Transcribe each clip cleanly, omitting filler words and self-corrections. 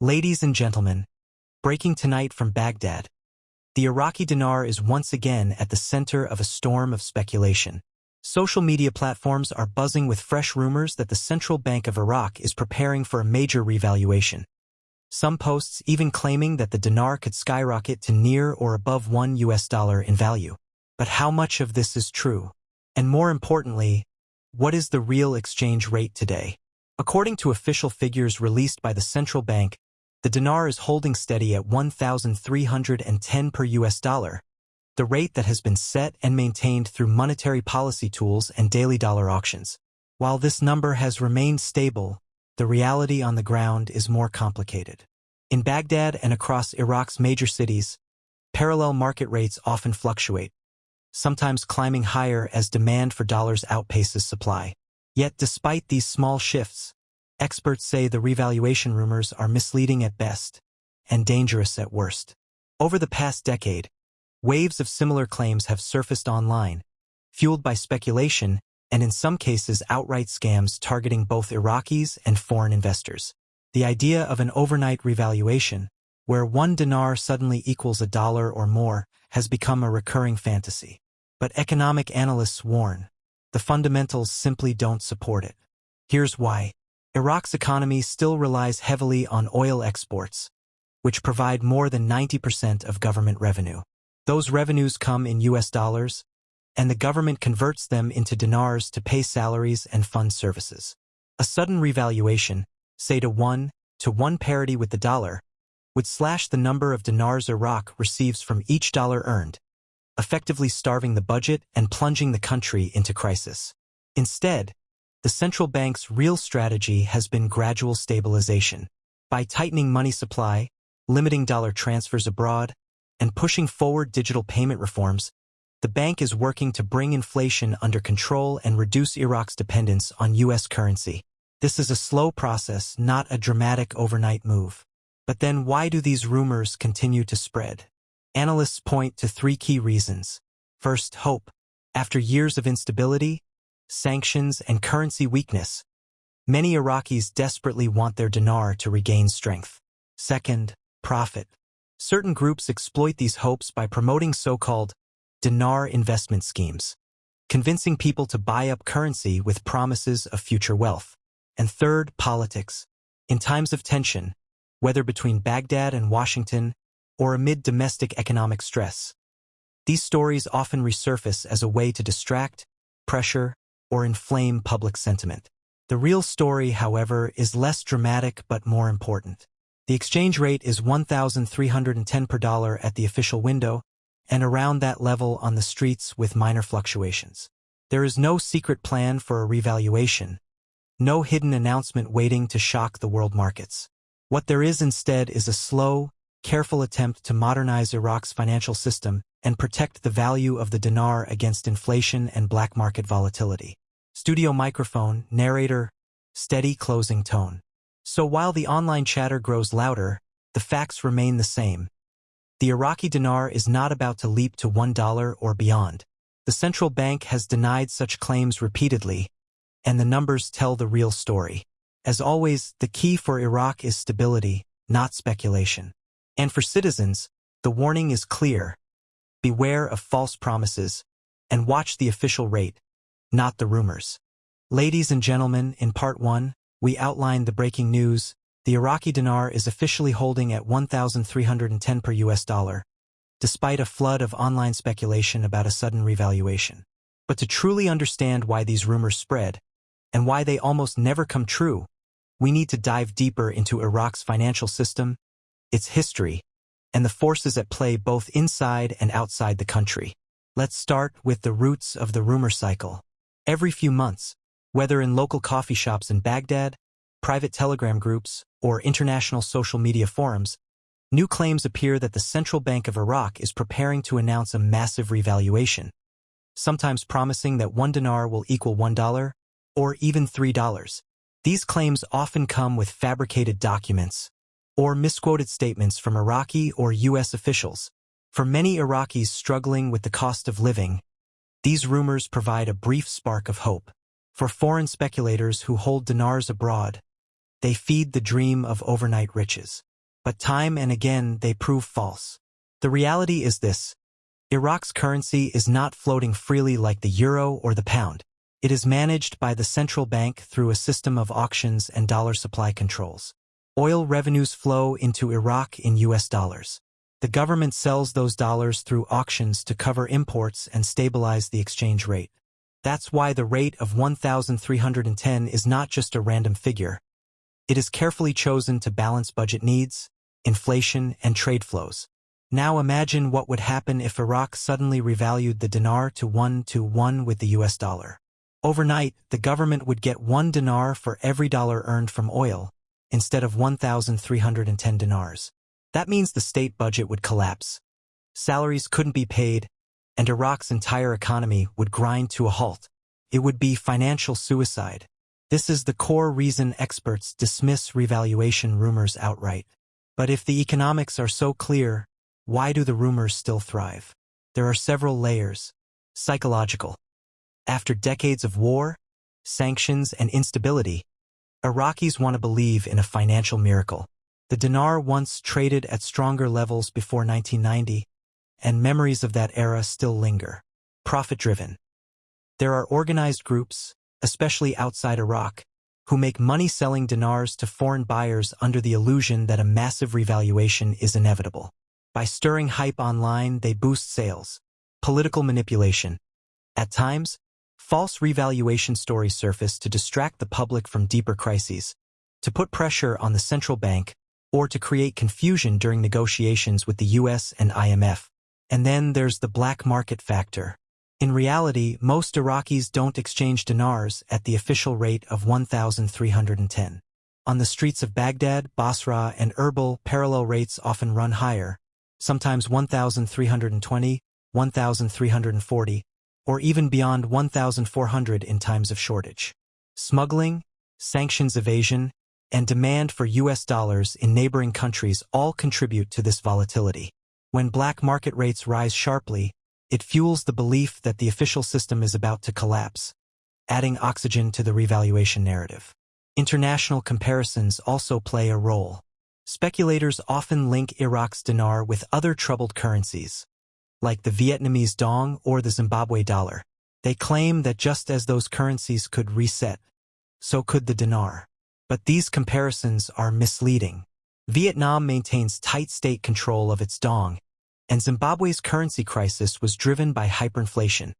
Ladies and gentlemen, breaking tonight from Baghdad, the Iraqi dinar is once again at the center of a storm of speculation. Social media platforms are buzzing with fresh rumors that the Central Bank of Iraq is preparing for a major revaluation. Some posts even claiming that the dinar could skyrocket to near or above $1 in value. But how much of this is true? And more importantly, what is the real exchange rate today? According to official figures released by the central bank, the dinar is holding steady at 1,310 per US dollar, the rate that has been set and maintained through monetary policy tools and daily dollar auctions. While this number has remained stable, the reality on the ground is more complicated. In Baghdad and across Iraq's major cities, parallel market rates often fluctuate, sometimes climbing higher as demand for dollars outpaces supply. Yet despite these small shifts, experts say the revaluation rumors are misleading at best and dangerous at worst. Over the past decade, waves of similar claims have surfaced online, fueled by speculation and in some cases outright scams targeting both Iraqis and foreign investors. The idea of an overnight revaluation, where one dinar suddenly equals $1 or more, has become a recurring fantasy. But economic analysts warn, the fundamentals simply don't support it. Here's why. Iraq's economy still relies heavily on oil exports, which provide more than 90% of government revenue. Those revenues come in US dollars, and the government converts them into dinars to pay salaries and fund services. A sudden revaluation, say to 1-to-1 parity with the dollar, would slash the number of dinars Iraq receives from each dollar earned, effectively starving the budget and plunging the country into crisis. Instead, the central bank's real strategy has been gradual stabilization. By tightening money supply, limiting dollar transfers abroad, and pushing forward digital payment reforms, the bank is working to bring inflation under control and reduce Iraq's dependence on U.S. currency. This is a slow process, not a dramatic overnight move. But then why do these rumors continue to spread? Analysts point to three key reasons. First, hope. After years of instability, sanctions, and currency weakness, many Iraqis desperately want their dinar to regain strength. Second, profit. Certain groups exploit these hopes by promoting so-called dinar investment schemes, convincing people to buy up currency with promises of future wealth. And third, politics. In times of tension, whether between Baghdad and Washington or amid domestic economic stress, these stories often resurface as a way to distract, pressure, or inflame public sentiment. The real story, however, is less dramatic but more important. The exchange rate is 1,310 per dollar at the official window, and around that level on the streets with minor fluctuations. There is no secret plan for a revaluation, no hidden announcement waiting to shock the world markets. What there is instead is a slow, careful attempt to modernize Iraq's financial system and protect the value of the dinar against inflation and black market volatility. Studio microphone, narrator, steady closing tone. So while the online chatter grows louder, the facts remain the same. The Iraqi dinar is not about to leap to $1 or beyond. The central bank has denied such claims repeatedly, and the numbers tell the real story. As always, the key for Iraq is stability, not speculation. And for citizens, the warning is clear. Beware of false promises, and watch the official rate, not the rumors. Ladies and gentlemen, in part 1, we outlined the breaking news. The Iraqi dinar is officially holding at 1,310 per US dollar, despite a flood of online speculation about a sudden revaluation. But to truly understand why these rumors spread, and why they almost never come true, we need to dive deeper into Iraq's financial system, its history, and the forces at play both inside and outside the country. Let's start with the roots of the rumor cycle. Every few months, whether in local coffee shops in Baghdad, private telegram groups, or international social media forums, new claims appear that the Central Bank of Iraq is preparing to announce a massive revaluation, sometimes promising that one dinar will equal $1, or even $3. These claims often come with fabricated documents, or misquoted statements from Iraqi or U.S. officials. For many Iraqis struggling with the cost of living, these rumors provide a brief spark of hope. For foreign speculators who hold dinars abroad, they feed the dream of overnight riches. But time and again they prove false. The reality is this: Iraq's currency is not floating freely like the euro or the pound. It is managed by the central bank through a system of auctions and dollar supply controls. Oil revenues flow into Iraq in US dollars. The government sells those dollars through auctions to cover imports and stabilize the exchange rate. That's why the rate of 1,310 is not just a random figure. It is carefully chosen to balance budget needs, inflation, and trade flows. Now imagine what would happen if Iraq suddenly revalued the dinar to 1 with the US dollar. Overnight, the government would get 1 dinar for every dollar earned from oil, instead of 1,310 dinars. That means the state budget would collapse. Salaries couldn't be paid, and Iraq's entire economy would grind to a halt. It would be financial suicide. This is the core reason experts dismiss revaluation rumors outright. But if the economics are so clear, why do the rumors still thrive? There are several layers. Psychological. After decades of war, sanctions, and instability, Iraqis want to believe in a financial miracle. The dinar once traded at stronger levels before 1990, and memories of that era still linger. Profit-driven. There are organized groups, especially outside Iraq, who make money selling dinars to foreign buyers under the illusion that a massive revaluation is inevitable. By stirring hype online, they boost sales. Political manipulation. At times, false revaluation stories surface to distract the public from deeper crises, to put pressure on the central bank, or to create confusion during negotiations with the US and IMF. And then there's the black market factor. In reality, most Iraqis don't exchange dinars at the official rate of 1,310. On the streets of Baghdad, Basra, and Erbil, parallel rates often run higher, sometimes 1,320, 1,340, or even beyond 1,400 in times of shortage. Smuggling, sanctions evasion, and demand for US dollars in neighboring countries all contribute to this volatility. When black market rates rise sharply, it fuels the belief that the official system is about to collapse, adding oxygen to the revaluation narrative. International comparisons also play a role. Speculators often link Iraq's dinar with other troubled currencies, like the Vietnamese dong or the Zimbabwe dollar. They claim that just as those currencies could reset, so could the dinar. But these comparisons are misleading. Vietnam maintains tight state control of its dong, and Zimbabwe's currency crisis was driven by hyperinflation,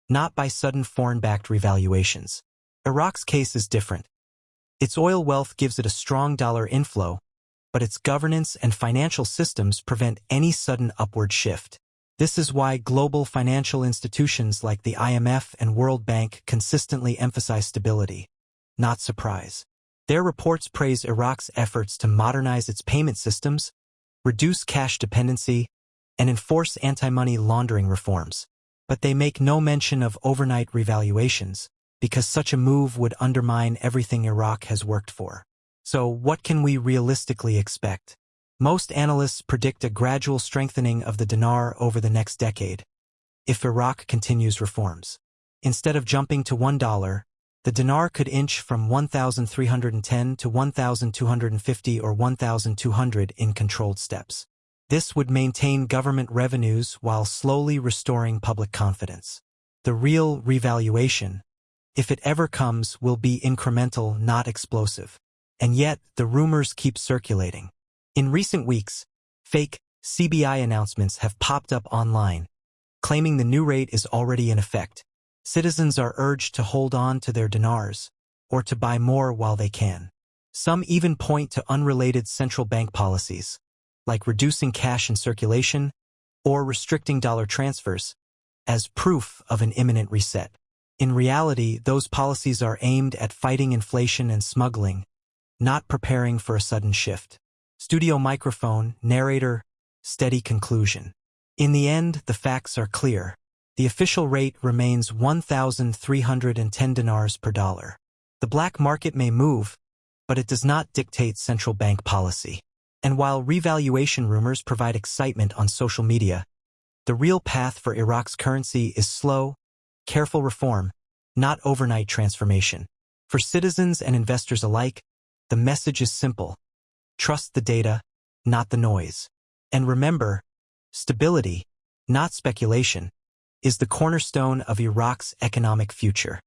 not by sudden foreign-backed revaluations. Iraq's case is different. Its oil wealth gives it a strong dollar inflow, but its governance and financial systems prevent any sudden upward shift. This is why global financial institutions like the IMF and World Bank consistently emphasize stability, not surprise. Their reports praise Iraq's efforts to modernize its payment systems, reduce cash dependency, and enforce anti-money laundering reforms. But they make no mention of overnight revaluations, because such a move would undermine everything Iraq has worked for. So what can we realistically expect? Most analysts predict a gradual strengthening of the dinar over the next decade, if Iraq continues reforms. Instead of jumping to $1, the dinar could inch from 1,310 to 1,250 or 1,200 in controlled steps. This would maintain government revenues while slowly restoring public confidence. The real revaluation, if it ever comes, will be incremental, not explosive. And yet, the rumors keep circulating. In recent weeks, fake CBI announcements have popped up online, claiming the new rate is already in effect. Citizens are urged to hold on to their dinars, or to buy more while they can. Some even point to unrelated central bank policies, like reducing cash in circulation or restricting dollar transfers, as proof of an imminent reset. In reality, those policies are aimed at fighting inflation and smuggling, not preparing for a sudden shift. Studio microphone, narrator, steady conclusion. In the end, the facts are clear. The official rate remains 1,310 dinars per dollar. The black market may move, but it does not dictate central bank policy. And while revaluation rumors provide excitement on social media, the real path for Iraq's currency is slow, careful reform, not overnight transformation. For citizens and investors alike, the message is simple. Trust the data, not the noise. And remember, stability, not speculation, is the cornerstone of Iraq's economic future.